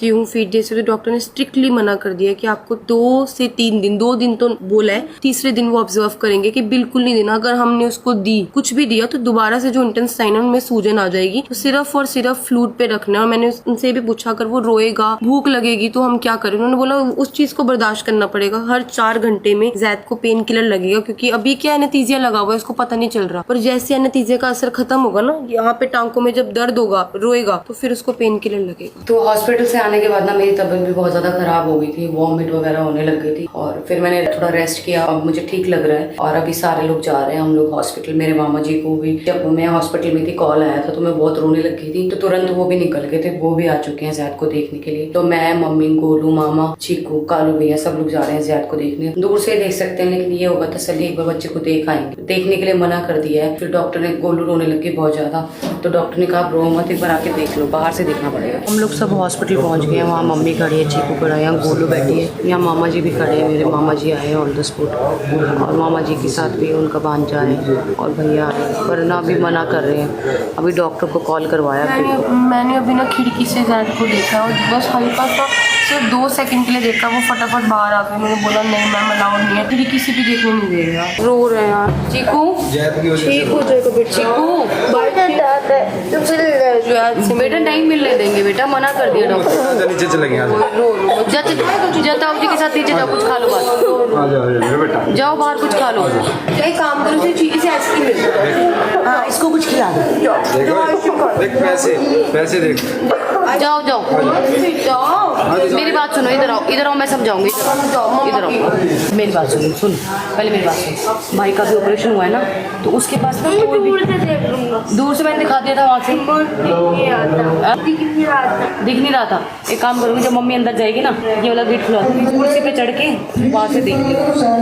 देती हूँ, फीड दे सकती हूँ। डॉक्टर ने स्ट्रिक्टली मना कर दिया कि आपको 2 से 3 दिन, 2 दिन तो बोला है, तीसरे दिन वो ऑब्जर्व करेंगे कि बिल्कुल नहीं देना। अगर हमने उसको दी, कुछ भी दिया, तो दोबारा से जो इंटेस्टाइन है उनमें सूजन आ जाएगी। तो सिर्फ और सिर्फ फ्लूइड पे रखना है। और मैंने उनसे भी पूछा, अगर वो रोएगा, भूख लगेगी तो हम क्या करें? उन्होंने बोला उस चीज को बर्दाश्त करना पड़ेगा। हर 4 घंटे में जैद को पेन किलर लगेगा, क्योंकि अभी क्या एनेस्थीसिया लगा हुआ है, उसको पता नहीं चल रहा। पर जैसे एनेस्थीसिया का असर खत्म होगा ना, यहाँ पे टांकों में जब दर्द होगा, रोएगा, तो फिर उसको पेन किलर लगेगा। तो हॉस्पिटल से आने के बाद ना मेरी तबीयत भी बहुत ज्यादा खराब हो गई थी, वॉमिट वगैरह होने लग गई थी। और फिर मैंने थोड़ा रेस्ट किया, अब मुझे ठीक लग रहा है। और अभी सारे लोग जा रहे हैं, हम लोग हॉस्पिटल। मेरे मामा जी को भी जब मैं हॉस्पिटल में थी कॉल आया था, तो मैं बहुत रोने लग गई थी। तो तुरंत वो भी निकल गए थे, वो भी आ चुके हैं जैद को देखने के लिए। तो मैं, मम्मी, गोलू, मामा, चीकू, कालू भैया, सब लोग जा रहे हैं जैद को देखने। दूर से देख सकते हैं, लेकिन ये होगा तसल्ली, एक बार बच्चे को देख आएंगे। देखने के लिए मना कर दिया है। फिर डॉक्टर ने, गोलू रोने लग गई बहुत ज्यादा, तो डॉक्टर ने कहा रो मत, एक बार आके देख लो, बाहर से देखना पड़ेगा। हम लोग सब हॉस्पिटल पहुंच गए हैं। वहाँ मम्मी खड़ी है, चीकू खड़ा है, यहाँ गोलू बैठी है, यहाँ मामा जी भी खड़े हैं। मेरे मामा जी आए हैं ऑन द स्पॉट, और मामा जी के साथ भी उनका भांजा है और भैया आए, पर ना अभी मना कर रहे हैं। अभी डॉक्टर को कॉल करवाया। मैंने अभी ना खिड़की से जैद को देखा, और बस हल्का सा सिर्फ 2 सेकंड के लिए देखा, वो फटाफट बाहर आ गए। मैंने बोला नहीं मैम, अलाउड नहीं है, खिड़की से भी देखने नहीं दे रहा। रो रहे हैं यार। चीकू ठीक हो जाएगा बेटा। चीकू बेटा नहीं मिलने देंगे बेटा, मना कर दिया डॉक्टर। नीचे चले गए जताओ जी के साथ नीचे जाओ, कुछ खा लो बाहर, जाओ बाहर कुछ खा लो। एक काम करो, इसे आइसक्रीम मिल, हाँ इसको कुछ खिला दो। देख पैसे देख, जाओ जाओ मेरी बात सुनो, इधर आओ मैं समझाऊंगी। इधर आओ, मेरी बात सुन पहले मेरी बात सुन। भाई का भी ऑपरेशन हुआ है ना, तो उसके पास ना दूर से मैंने दिखा दिया था, वहाँ से दिख नहीं रहा था। एक काम करूँगी, जब मम्मी अंदर जाएगी ना, ये वाला गेट खुला दूँगी, कुर्सी पे चढ़ के वहाँ से देख ली।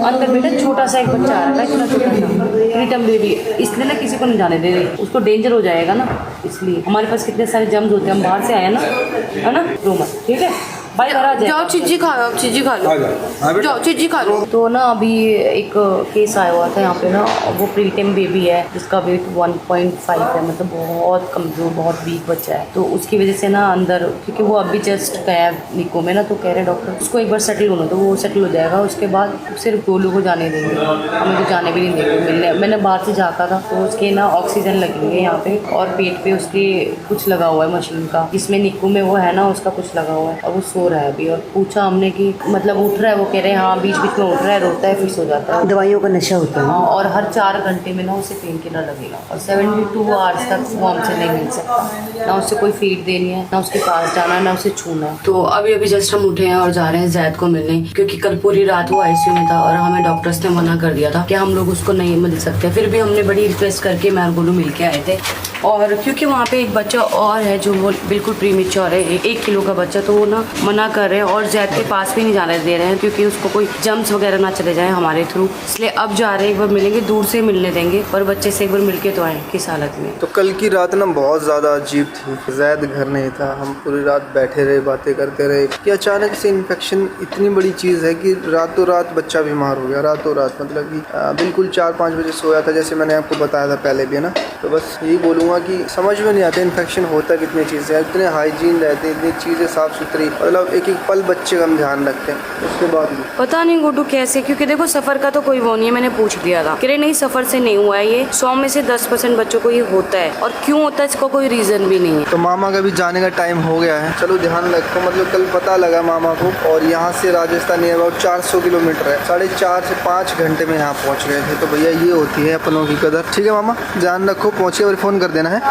अंदर बेटा छोटा सा एक बच्चा आ रहा है, इतना छोटा सा प्रीतम बेबी, इसलिए ना किसी को नहीं जाने दे रही, उसको डेंजर हो जाएगा ना, इसलिए। हमारे पास कितने सारे जम्स होते हैं, हम बाहर से आए ना, है ना, रो मत, ठीक है भाई, घर आ जाए। जाओ चिज्जी खा लो, चिज्जी खा लो, जाओ चिज्जी खा लो। तो ना अभी एक केस आया हुआ था यहाँ पे ना, वो प्रीटम बेबी है जिसका वेट 1.5 है, मतलब बहुत कमजोर, बहुत वीक बच्चा है। तो उसकी वजह से ना अंदर, क्योंकि वो अभी जस्ट गया निको में ना, तो कह रहे डॉक्टर उसको एक बार सेटल होना, तो वो सेटल हो जाएगा, उसके बाद सिर्फ गोलू को जाने देंगे, हमें तो जाने भी नहीं देंगे मिलने। मैंने बाहर से झाँका था, तो उसके ना ऑक्सीजन लगेंगे यहाँ पे, और पेट पे उसके कुछ लगा हुआ है मशीन का, जिसमें निको में वो है ना, उसका कुछ लगा हुआ है, और वो सो रहा है अभी। और पूछा हमने कि मतलब उठ रहा है, वो कह रहे हैं हाँ बीच बीच में उठ रहा है, रोता है, फिर सो जाता है, दवाइयों का नशा होता है। और हर 4 घंटे में ना उसे पेन किलर लगेगा, और 72 आवर्स तक वो हमसे नहीं मिल सकता, ना उससे कोई फीड देनी है, ना उसके पास जाना है, ना उसे छूना है। तो अभी जस्ट हम उठे हैं और जा रहे हैं जैद को मिलने, क्योंकि कल पूरी रात वो आईसीयू में था, और हमें डॉक्टर्स ने मना कर दिया था कि हम लोग उसको नहीं मिल सकते। फिर भी हमने बड़ी रिक्वेस्ट करके मैं और गोलू मिल के आए थे। और क्योंकि वहाँ पे एक बच्चा और है जो वो बिल्कुल प्रीमेच्योर है, 1 किलो का बच्चा, तो वो ना मना कर रहे हैं, और जैद के पास भी नहीं जाने दे रहे हैं, क्योंकि उसको कोई जम्स वगैरह ना चले जाए हमारे थ्रू, इसलिए अब जा रहे हैं, एक बार मिलेंगे, दूर से मिलने देंगे, पर बच्चे से एक बार मिल के तो आए किस हालत में। तो कल की रात ना बहुत ज़्यादा अजीब थी। जैद घर नहीं था, हम पूरी रात बैठे रहे, बातें करते रहे कि अचानक से इन्फेक्शन इतनी बड़ी चीज़ है कि रातों रात बच्चा बीमार हो गया, रातों रात, मतलब कि बिल्कुल 4-5 बजे सोया था, जैसे मैंने आपको बताया था पहले भी, है ना। तो बस यही बोलूँगा कि समझ में नहीं आता इन्फेक्शन होता कितनी चीज़ें, इतने हाइजीन रहते हैं, इतनी चीज़ें साफ़ सुथरी, मतलब एक एक पल बच्चे का हम ध्यान रखते हैं। उसके बाद भी पता नहीं गुड्डू कैसे, क्योंकि देखो सफ़र का तो कोई वो नहीं है, मैंने पूछ दिया था, कह रहे नहीं सफ़र से नहीं हुआ है, ये 100 में से 10% बच्चों को ये होता है, और क्यों होता है इसका कोई रीज़न भी नहीं है। तो मामा का भी जाने का टाइम हो गया है, चलो ध्यान रखो। मतलब कल पता लगा मामा को, और यहाँ से राजस्थान अबाउट 400 किलोमीटर है, 4.5 से 5 घंटे में यहाँ पहुँच गए थे। तो भैया ये होती है अपनों की कदर। ठीक है मामा, ध्यान रखो, पहुँचे और फ़ोन कर देना है।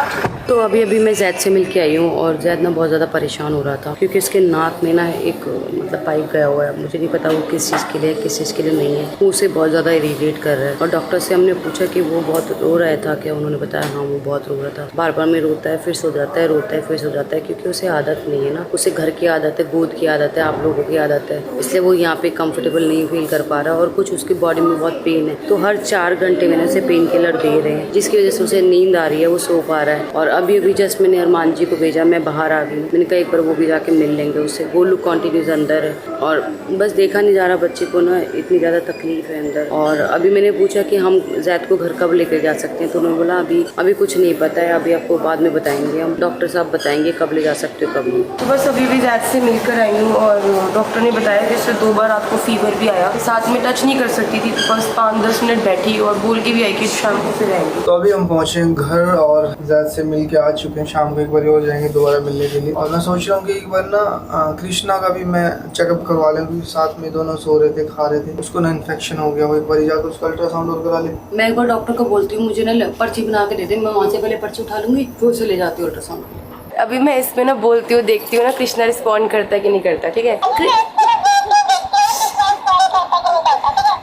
तो अभी मैं जैद से मिल के आई हूँ, और जैद ना बहुत ज़्यादा परेशान हो रहा था, क्योंकि इसके नाक में ना एक मतलब पाइप गया हुआ है, मुझे नहीं पता वो किस चीज़ के लिए किस चीज़ के लिए नहीं है, वो उसे बहुत ज़्यादा इरिटेट कर रहा है। और डॉक्टर से हमने पूछा कि वो बहुत रो रहा था क्या, उन्होंने बताया हाँ वो बहुत रो रहा था, बार बार में रोता है, फिर सो जाता है, रोता है, फिर सो जाता है, क्योंकि उसे आदत नहीं है ना, उसे घर की आदत है, गोद की आदत है, आप लोगों की आदत है, इसलिए वो यहाँ पे कंफर्टेबल नहीं फील कर पा रहा, और कुछ उसकी बॉडी में बहुत पेन है। तो हर 4 घंटे में उसे पेन किलर दे रहे हैं, जिसकी वजह से उसे नींद आ रही है, वो सो पा रहा है। और अभी जस्ट मैंने अरमान जी को भेजा, मैं बाहर आ गई, मैंने कहा एक बार वो भी जाके मिल लेंगे उससे, गोलू कंटिन्यूज अंदर है और बस देखा नहीं जा रहा बच्चे को ना, इतनी ज़्यादा तकलीफ है अंदर। और अभी मैंने पूछा कि हम जैद को घर कब लेकर जा सकते हैं, तो उन्होंने बोला अभी कुछ नहीं पता है, अभी आपको बाद में बताएंगे, हम डॉक्टर साहब बताएंगे कब ले जा सकते हो कब नहीं। तो बस अभी भी जैद से मिलकर आई हूँ और डॉक्टर ने बताया कि इससे 2 बार आपको फीवर भी आया, साथ में टच नहीं कर सकती थी, बस 5-10 मिनट बैठी और बोल के भी आई कि शाम को फिर आएंगे। तो अभी हम पहुंचे हैं घर और जैद से मिल के आ चुके हैं। शाम को एक बार और जाएंगे दोबारा मिलने के लिए। और मैं सोच रहा हूँ कि एक बार ना कृष्णा का भी मैं चेकअप करवा लें, क्योंकि साथ में दोनों सो रहे थे, खा रहे थे, उसको ना इन्फेक्शन हो गया, वो एक बार जाकर उसका अल्ट्रासाउंड और करा ले। मैं एक बार डॉक्टर को बोलती हूँ मुझे ना पर्ची बना के दे दे, मैं वहाँ से पहले पर्ची उठा लूंगी फिर उसे ले जाती हूँ अल्ट्रासाउंड। अभी मैं इसमें ना बोलती हूँ, देखती हूँ ना कृष्णा रिस्पॉन्ड करता है कि नहीं करता, ठीक है।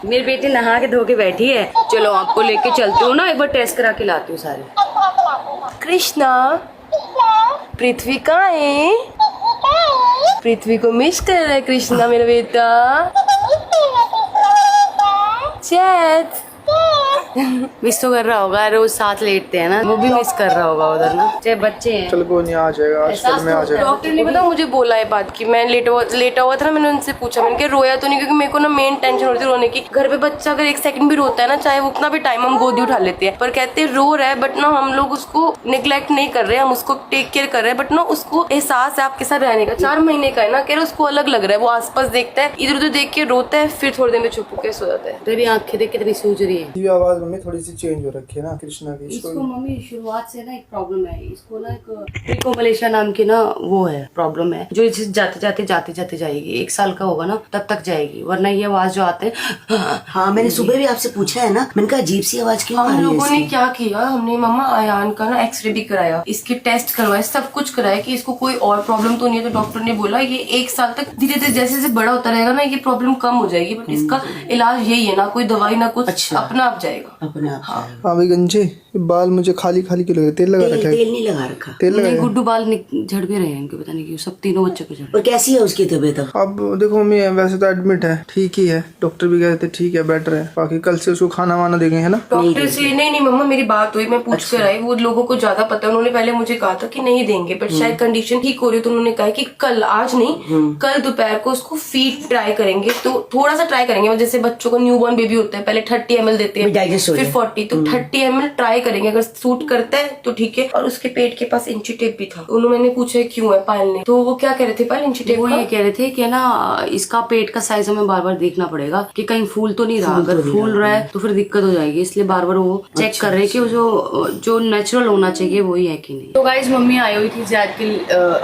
मेरी बेटी नहा के धो के बैठी है, चलो आपको लेके चलती हूँ ना, एक बार टेस्ट करा के लाती हूँ सारे। कृष्णा, पृथ्वी कहाँ है? पृथ्वी को मिस कर रहा है कृष्णा मेरा बेटा। चैट मिस तो कर रहा होगा, रोज साथ लेटते हैं ना, वो भी मिस कर रहा होगा उधर ना, चाहे बच्चे हैं। चल कोई नहीं, आ जाएगा आज कल में आ जाएगा। डॉक्टर ने पता मुझे बोला है बात की, मैं लेटा हुआ था ना, मैंने उनसे पूछा, मैंने कहा रोया तो नहीं, क्योंकि मेरे को ना मेन टेंशन होती है रोने की। घर पे बच्चा अगर 1 सेकंड भी रोता है ना, चाहे वो उतना भी टाइम हम गोदी उठा लेते हैं, पर कहते हैं रो रहा है, बट ना हम लोग उसको निग्लेक्ट नहीं कर रहे, हम उसको टेक केयर कर रहे हैं, बट ना उसको एहसास है आपके साथ रहने का। 4 महीने का है ना, कह रहे उसको अलग लग रहा है, वो आसपास देखता है, इधर उधर देख के रोता है, फिर थोड़ी देर में चुप होकर सो जाता है। तेरी आंखें देख कितनी सूज रही है। ये आवाज मम्मी थोड़ी सी चेंज हो रखी है ना कृष्णा की। इसको मम्मी शुरुआत से ना एक प्रॉब्लम है, इसको ना एक प्रीकोमलेशिया नाम की ना वो है प्रॉब्लम है, जो इसे जाते जाते जाएगी। 1 साल का होगा ना तब तक जाएगी, वरना ये आवाज जो आते हैं। हाँ, मैंने सुबह भी आपसे पूछा है ना, मैंने कहा अजीब सी आवाज क्यों आ रही हम है लोगों ने इसकी? क्या किया, हमने मम्मा आयान का ना एक्सरे भी कराया, इसके टेस्ट करवाए, सब कुछ कराया कि इसको कोई और प्रॉब्लम तो नहीं है। तो डॉक्टर ने बोला ये 1 साल तक धीरे धीरे जैसे जैसे बड़ा होता रहेगा ना, ये प्रॉब्लम कम हो जाएगी, बट इसका इलाज यही है, ना कोई दवाई ना कुछ, अच्छा। अपना आप जाएगा। अपने आप हाँ। हाँ भाई गंजे, बाल मुझे खाली खाली क्यों लग रहे? तेल लगा रखा है? तेल नहीं लगा रखा। तेल लगा नहीं, है? गुड्डू बाल झड़ भी रहे हैं इनके, पता नहीं क्यों, सब तीनों बच्चों के झड़। और कैसी है उसकी तबीयत अब? अब देखो मम्मी, वैसे तो एडमिट है, ठीक ही है, डॉक्टर भी कह रहे थे ठीक है, बेटर है। बाकी कल से उसको खाना वाना देंगे, है ना? डॉक्टर से नहीं मम्मा, मेरी बात हुई, मैं पूछ कर आई, वो लोगों को ज्यादा पता है, उन्होंने पहले मुझे कहा था कि नहीं देंगे, बट शायद कंडीशन ठीक हो रही है, तो उन्होंने कहा कि कल, आज नहीं, कल दोपहर को उसको फीड ट्राई करेंगे। तो थोड़ा सा ट्राई करेंगे, जैसे बच्चों को न्यूबॉर्न बेबी होता है, पहले 30 ml देते हैं, डाइजेस्ट हो फिर जाए। 40, तो 30 ml ट्राई करेंगे, अगर सूट करता है तो ठीक है। और उसके पेट के पास इंची टेप भी था, उन्होंने पूछा क्यों है पायल ने, तो वो क्या कह रहे थे पायल, इंची टेप वो का? ये कह रहे थे कि ना इसका पेट का साइज हमें बार बार देखना पड़ेगा कि कहीं फूल तो नहीं रहा, अगर फूल रहा है तो फिर दिक्कत हो जाएगी, इसलिए बार बार वो चेक कर रहे हैं कि जो नेचुरल होना चाहिए वही है कि नहीं। तो गाइस मम्मी आई हुई थी जैद के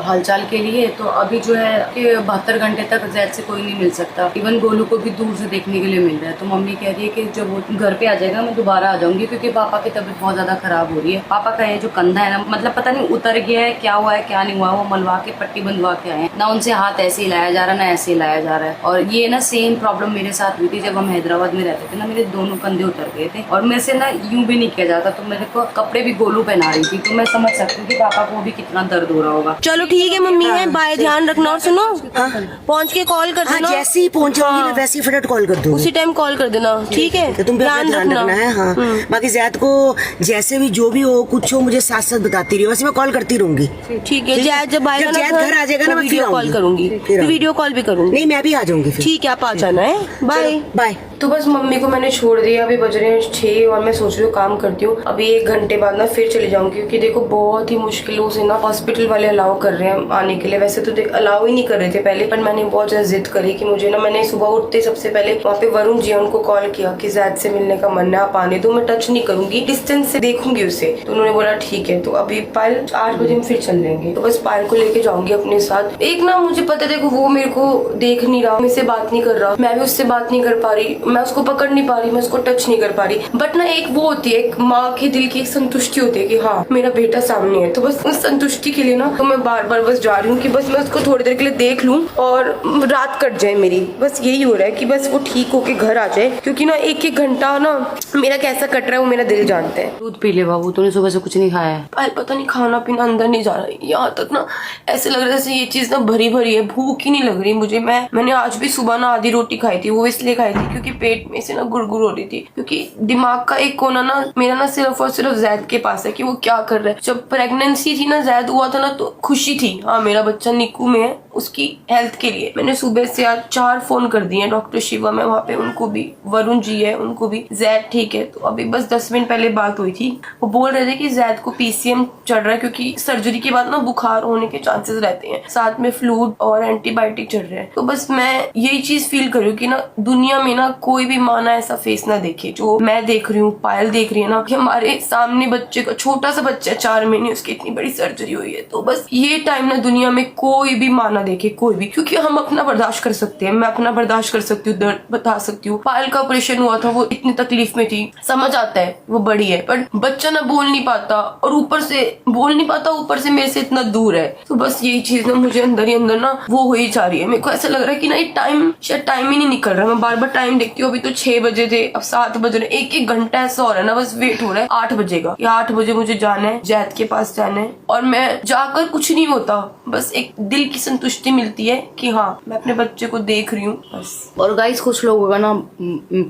हालचाल के लिए, तो अभी जो है कि 72 घंटे तक जैद से कोई नहीं मिल सकता, इवन गोलू को भी दूर से देखने के लिए मिल रहा है। तो मम्मी कह रही है कि जब वो घर पे आ जाएगा मैं दोबारा आ जाऊंगी, क्योंकि पापा की तबीयत बहुत ज्यादा खराब हो रही है। पापा का ये जो कंधा है ना, मतलब पता नहीं उतर गया है, क्या हुआ है क्या नहीं हुआ, वो मलवा के पट्टी बंधवा के आए हैं ना, उनसे हाथ ऐसे ही लाया जा रहा ना ऐसे ही लाया जा रहा है। और ये ना सेम प्रॉब्लम मेरे साथ हुई थी जब हम हैदराबाद में रहते थे ना, मेरे दोनों कंधे उतर गए थे और मेरे से ना यूं भी नहीं किया जाता, तो मेरे को कपड़े भी गोलू पहना रही थी, तो मैं समझ सकती हूँ कि पापा को भी कितना दर्द हो रहा होगा। चलो ठीक है मम्मी, है बाय, ध्यान रखना, और सुनो पहुंच के कॉल कर हाँ, देना। जैसे ही पहुंचाऊंगी मैं वैसे ही फटाफट कॉल कर दूंगी। उसी टाइम कॉल कर देना, ठीक है? तो तुम भी अपना ध्यान रखना है। हाँ, बाकी जैद को जैसे भी जो भी हो कुछ हो मुझे साथ साथ बताती रही, वैसे मैं कॉल करती रहूंगी। ठीक है, जैद जब आएगा ना जैद घर आ जाएगा ना, मैं वीडियो फिर कॉल आऊंगी। करूंगी, फिर आऊंगी। वीडियो कॉल भी करूंगी। नहीं, मैं भी आ जाऊंगी फिर। ठीक है, आप आ जाना है, बाय बाय। तो बस मम्मी को मैंने छोड़ दिया, अभी बज रहे हैं 6 और मैं सोच रही हूँ काम करती हूँ, अभी 1 घंटे बाद ना फिर चले जाऊंगी, क्योंकि देखो बहुत ही मुश्किलों से ना हॉस्पिटल वाले अलाउ कर रहे हैं आने के लिए। वैसे तो अलाउ ही नहीं कर रहे थे पहले, पर मैंने बहुत ज्यादा जिद करी कि मुझे ना, मैंने सुबह उठते सबसे पहले वहाँ पे वरुण जी उनको कॉल किया कि जैद से मिलने का मन है, आप आने दो, मैं टच नहीं करूंगी, डिस्टेंस से देखूंगी उसे। तो उन्होंने बोला ठीक है। तो अभी पायल 8 बजे हम फिर चल लेंगे, तो बस पायल को लेके जाऊंगी अपने साथ। एक ना मुझे पता है, देखो वो मेरे को देख नहीं रहा, मुझसे बात नहीं कर रहा, मैं भी उससे बात नहीं कर पा रही, मैं उसको पकड़ नहीं पा रही, मैं उसको टच नहीं कर पा रही, बट ना एक वो होती है, एक माँ के दिल की एक संतुष्टि होती है कि हाँ मेरा बेटा सामने है। तो बस उस संतुष्टि के लिए ना तो मैं बार बार बस जा रही हूँ कि बस मैं उसको थोड़ी देर के लिए देख लूँ और रात कट जाए मेरी, बस यही हो रहा है कि बस वो ठीक होके घर आ जाए, क्योंकि ना 1-1 घंटा ना मेरा कैसा कट रहा है वो मेरा दिल जानता है। दूध पी ले बाबू, तूने सुबह से कुछ नहीं खाया है। पायल पता नहीं खाना पीना अंदर नहीं जा रहा है, यहाँ तक ना ऐसे लग रहा है जैसे ये चीज ना भरी भरी है, भूख ही नहीं लग रही मुझे। मैंने आज भी सुबह ना आधी रोटी खाई थी, वो इसलिए खाई थी क्योंकि पेट में से ना गुड़गुड़ हो रही थी, क्योंकि दिमाग का एक कोना ना मेरा ना सिर्फ और सिर्फ जैद के पास है कि वो क्या कर रहा है। जब प्रेगनेंसी थी ना, जैद हुआ था ना, तो खुशी थी, हाँ मेरा बच्चा निक्कू में है, उसकी हेल्थ के लिए। मैंने सुबह से आज 4 फोन कर दिए, डॉक्टर शिवा में वहाँ पे, उनको भी, वरुण जी है उनको भी, जैद ठीक है। तो अभी बस 10 मिनट पहले बात हुई थी, वो बोल रहे थे कि जैद को PCM चढ़ रहा है क्योंकि सर्जरी के बाद ना बुखार होने के चांसेस रहते हैं, साथ में फ्लूड और एंटीबायोटिक चढ़ रहे हैं। तो बस मैं यही चीज फील कर रही हूँ कि ना दुनिया में ना कोई भी माँ ना ऐसा फेस ना देखे जो मैं देख रही हूँ, पायल देख रही है ना, कि हमारे सामने बच्चे का, छोटा सा बच्चा 4 महीने, उसकी इतनी बड़ी सर्जरी हुई है। तो बस ये टाइम ना दुनिया में कोई भी माँ ना देखे, कोई भी, क्योंकि हम अपना बर्दाश्त कर सकते हैं, मैं अपना बर्दाश्त कर सकती हूँ, दर्द बता सकती हूँ। पायल का ऑपरेशन हुआ था, वो इतनी तकलीफ में थी, समझ आता है, वो बड़ी है, पर बच्चा ना बोल नहीं पाता, और ऊपर से बोल नहीं पाता, ऊपर से मेरे से इतना दूर है। तो बस यही चीज ना मुझे अंदर ही अंदर ना वो हो ही जा रही है। मेरे को ऐसा लग रहा है कि ना ये टाइम शायद टाइम ही नहीं निकल रहा। मैं बार बार टाइम देखती हूँ, अभी तो 6 बजे थे, अब 7 बज रहे, एक घंटा ऐसा हो रहा है ना, बस वेट हो रहा है 8 बजे का, या 8 बजे मुझे जाना है, जैद के पास जाना है, और मैं जाकर कुछ नहीं होता, बस एक दिल की संतुष्टि मिलती है कि हाँ मैं अपने बच्चे को देख रही हूँ बस। और गाइस कुछ लोगों का ना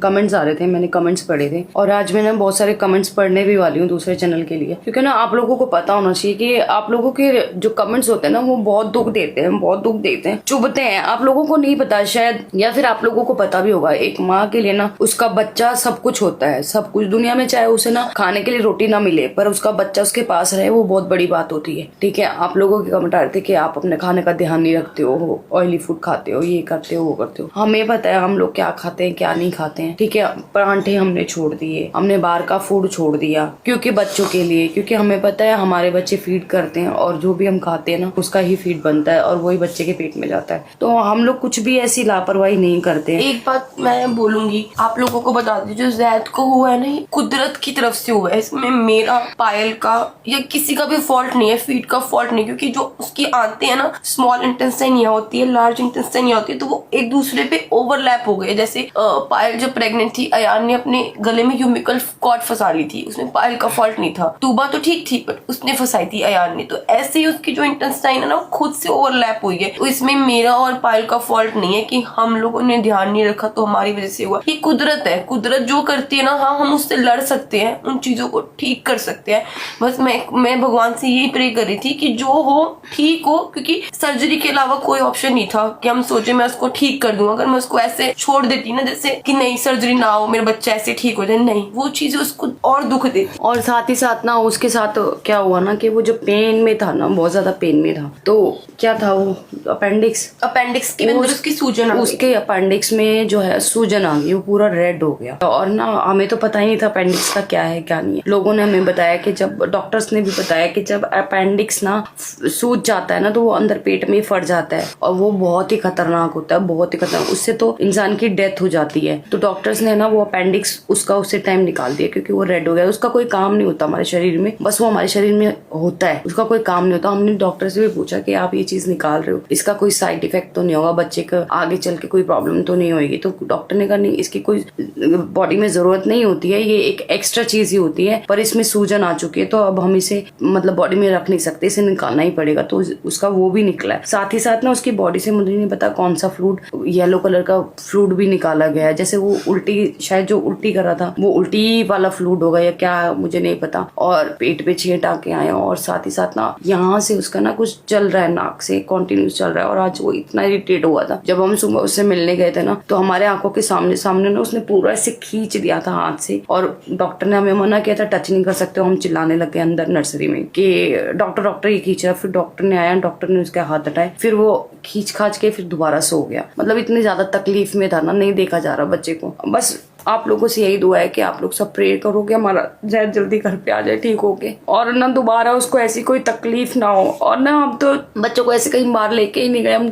कमेंट्स आ रहे थे, मैंने कमेंट्स पढ़े थे, और आज मैं ना बहुत सारे कमेंट्स पढ़ने भी वाली हूँ दूसरे चैनल के लिए, क्योंकि ना आप लोगों को पता होना चाहिए कि आप लोगों के जो कमेंट्स होते हैं ना वो बहुत दुख देते हैं, बहुत दुख देते हैं, चुभते हैं। आप लोगों को नहीं पता शायद, या फिर आप लोगों को पता भी होगा, एक माँ के लिए ना उसका बच्चा सब कुछ होता है, सब कुछ दुनिया में, चाहे उसे ना खाने के लिए रोटी ना मिले पर उसका बच्चा उसके पास रहे, वो बहुत बड़ी बात होती है। ठीक है, आप लोगों के कमेंट आ रहे थे कि आप अपने खाने का ध्यान नहीं रखते हो, ऑयली फूड खाते हो, ये करते हो, वो करते हो। हमें पता है हम लोग क्या खाते हैं क्या नहीं खाते हैं। ठीक है, परांठे हमने छोड़ दिए, हमने बाहर का फूड छोड़ दिया, क्योंकि बच्चों के लिए, क्योंकि हमें पता है हमारे बच्चे फीड करते हैं, और जो भी हम खाते हैं ना उसका ही फीड बनता है और वही बच्चे के पेट में जाता है। तो हम लोग कुछ भी ऐसी लापरवाही नहीं करते। एक बात मैं बोलूंगी, आप लोगों को बता दी, जो जैद को हुआ है ना, ये कुदरत की तरफ से हुआ है, इसमें मेरा, पायल का या किसी का भी फॉल्ट नहीं है, फीड का फॉल्ट नहीं, क्योंकि जो उसकी आंतें हैं ना, स्मॉल इंटेस्टाइन यहाँ होती है, लार्ज इंटेस्टाइन यहाँ होती है, तो वो एक दूसरे पे ओवरलैप हो गए। जैसे पायल जब प्रेग्नेंट थी, अयान ने अपने गले में यूमिकल कॉर्ड फंसा ली थी, उसमें पायल का फॉल्ट नहीं था। तूबा तो ठीक थी बट उसने फंसाई थी अयान ने, तो ऐसे ही उसकी जो इंटेस्टाइन है ना वो खुद से ओवरलैप हुई है। तो इसमें मेरा और पायल का फॉल्ट नहीं है कि हम लोगों ने ध्यान नहीं रखा तो हमारी वजह से हुआ। ये कुदरत है, कुदरत जो करती है ना, हाँ हम उससे लड़ सकते हैं, उन चीजों को ठीक कर सकते हैं। बस मैं भगवान से यही प्रे कर रही थी कि जो हो ठीक हो, क्योंकि सर्जरी के अलावा कोई ऑप्शन नहीं था कि हम सोचे मैं उसको ठीक कर दूं। अगर मैं उसको ऐसे छोड़ देती ना, जैसे कि नहीं सर्जरी ना हो, मेरा बच्चा ऐसे ठीक हो जाए, नहीं, वो चीजें उसको और दुख देती। और साथ ही साथ ना उसके साथ क्या हुआ ना कि वो जो पेन में था ना, बहुत ज्यादा पेन में था, तो क्या था वो अपेंडिक्स के अंदर उसकी सूजन आ गई। उसके अपेंडिक्स में जो है सूजन आ गई, वो पूरा रेड हो गया। और ना हमें तो पता ही नहीं था अपेंडिक्स का क्या है क्या नहीं है। लोगों ने हमें बताया कि जब डॉक्टर्स ने भी बताया कि जब अपेंडिक्स ना सूज जाता है ना तो वो अंदर पेट में फट जाता है, और वो बहुत ही खतरनाक होता है, बहुत ही खतरनाक, उससे तो इंसान की डेथ हो जाती है। तो डॉक्टर्स ने ना वो अपेंडिक्स उसका उसी टाइम निकाल दिया, क्योंकि वो रेड हो गया। उसका कोई काम नहीं होता हमारे शरीर में, बस वो हमारे शरीर में होता है, उसका कोई काम नहीं होता। हमने डॉक्टर से भी पूछा कि आप ये चीज निकाल रहे हो, इसका कोई साइड इफेक्ट तो नहीं होगा, बच्चे का आगे चल के कोई प्रॉब्लम तो नहीं होगी? तो डॉक्टर ने कहा नहीं, इसकी कोई बॉडी में जरूरत नहीं होती है, ये एक एक्स्ट्रा चीज ही होती है, पर इसमें सूजन आ चुकी है तो अब हम इसे मतलब बॉडी में रख नहीं सकते, इसे निकालना ही पड़ेगा। तो उसका वो भी निकला है। साथ ही साथ ना उसकी बॉडी से मुझे नहीं पता कौन सा फ्लूड, येलो कलर का फ्लूड भी निकाला गया है, जैसे वो उल्टी, शायद जो उल्टी कर रहा था वो उल्टी वाला फ्लूड होगा या क्या, मुझे नहीं पता। और पेट पे 6 टाँके आए, और साथ ही साथ ना यहाँ से उसका ना कुछ चल रहा है, नाक से कंटिन्यूस चल रहा है। और आज वो इतना इरिटेट हुआ था, जब हम सुबह उससे मिलने गए थे ना तो हमारे आंखों के सामने ना उसने पूरा ऐसे खींच दिया था हाथ से, और डॉक्टर ने हमें मना किया था टच नहीं कर सकते हो। हम चिल्लाने लगे अंदर नर्सरी में कि डॉक्टर ये खींच रहा। फिर डॉक्टर ने आया, डॉक्टर ने उसके हाथ हटाए, फिर वो खींच खाच के फिर दोबारा सो गया। मतलब इतनी ज्यादा तकलीफ में था ना, नहीं देखा जा रहा बच्चे को। बस आप लोगों से यही दुआ है कि आप लोग सब प्रे करो कि हमारा जैद जल्दी घर पे आ जाए ठीक होके, और ना दोबारा उसको ऐसी कोई तकलीफ ना हो। और ना हम तो बच्चों को ऐसे कहीं बाहर लेके ही नहीं गए। हम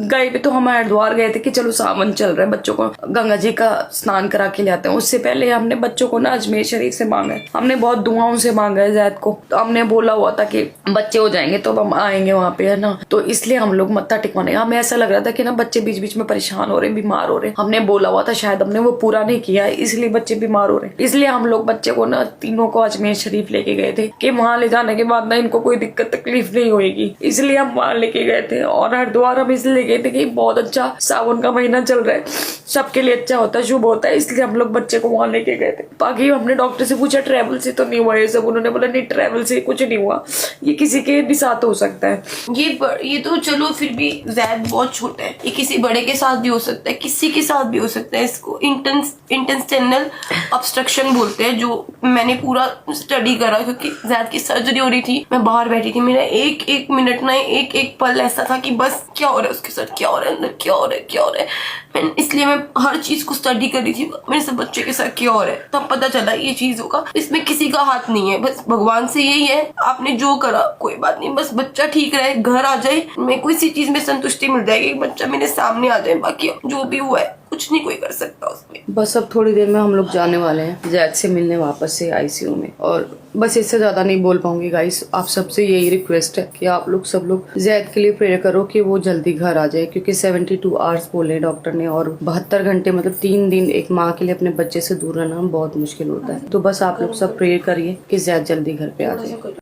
गए भी तो हम हरिद्वार गए थे कि चलो सावन चल रहा है, बच्चों को गंगा जी का स्नान करा के ले आते हैं। उससे पहले हमने बच्चों को ना अजमेर शरीफ से मांगा है, हमने बहुत दुआओं से मांगा है जैद को। तो हमने बोला हुआ था कि बच्चे हो जाएंगे तो हम आएंगे वहां पे, है ना। तो इसलिए हम लोग मत्था टिकवाने, हमें ऐसा लग रहा था कि ना बच्चे बीच बीच में परेशान हो रहे, बीमार हो रहे। हमने बोला हुआ था, शायद हमने वो पूरा नहीं किया है, इसलिए बच्चे बीमार हो रहे हैं। इसलिए हम लोग बच्चे को ना तीनों को अजमेर शरीफ लेके गए थे कि वहां ले जाने के बाद ना इनको कोई दिक्कत तकलीफ नहीं होगी, इसलिए हम वहां लेके गए थे। और हरिद्वार हम इसलिए ले गए थे कि बहुत अच्छा सावन का महीना चल रहा है, सबके लिए अच्छा होता है, शुभ होता है, इसलिए हम लोग बच्चे को वहां लेके गए थे। बाकी हमने डॉक्टर से पूछा ट्रैवल से तो नहीं हुआ ये सब, उन्होंने बोला नहीं ट्रैवल से कुछ नहीं हुआ, ये किसी के भी साथ हो सकता है। ये तो चलो फिर भी जैद बहुत छोटा है, ये किसी बड़े के साथ भी हो सकता है, किसी के साथ भी हो सकता है। इसको इंटेस्टाइनल ऑब्स्ट्रक्शन बोलते हैं, जो मैंने पूरा स्टडी करा क्योंकि जैद की सर्जरी हो रही थी। मैं बाहर बैठी थी, मेरा एक एक मिनट ना एक एक पल ऐसा था कि बस क्या हो रहा है उसके साथ, क्या हो रहा है अंदर, क्या हो रहा है, क्या हो रहा है। इसलिए मैं हर चीज को स्टडी कर रही थी, मेरे सब बच्चे के साथ क्या हो रहा है। तब पता चला ये चीज होगा, इसमें किसी का हाथ नहीं है, बस भगवान से यही है, आपने जो करा कोई बात नहीं, बस बच्चा ठीक रहे, घर आ जाए, मैं कोई सी चीज में संतुष्टि मिल जाएगी, बच्चा मेरे सामने आ जाए। बाकी जो भी हुआ है कुछ नहीं कोई कर सकता उसमें। बस अब थोड़ी देर में हम लोग जाने वाले हैं जैद से मिलने वापस से आईसीयू में, और बस इससे ज्यादा नहीं बोल पाऊंगी गाइस। आप सबसे यही रिक्वेस्ट है कि आप लोग सब लोग जैद के लिए प्रेयर करो कि वो जल्दी घर आ जाए, क्योंकि 72 आवर्स बोले डॉक्टर ने, और 72 घंटे मतलब 3 दिन एक माँ के लिए अपने बच्चे से दूर रहना बहुत मुश्किल होता है। तो बस आप लोग सब प्रेयर करिए कि जैद जल्दी घर पे आ जाए।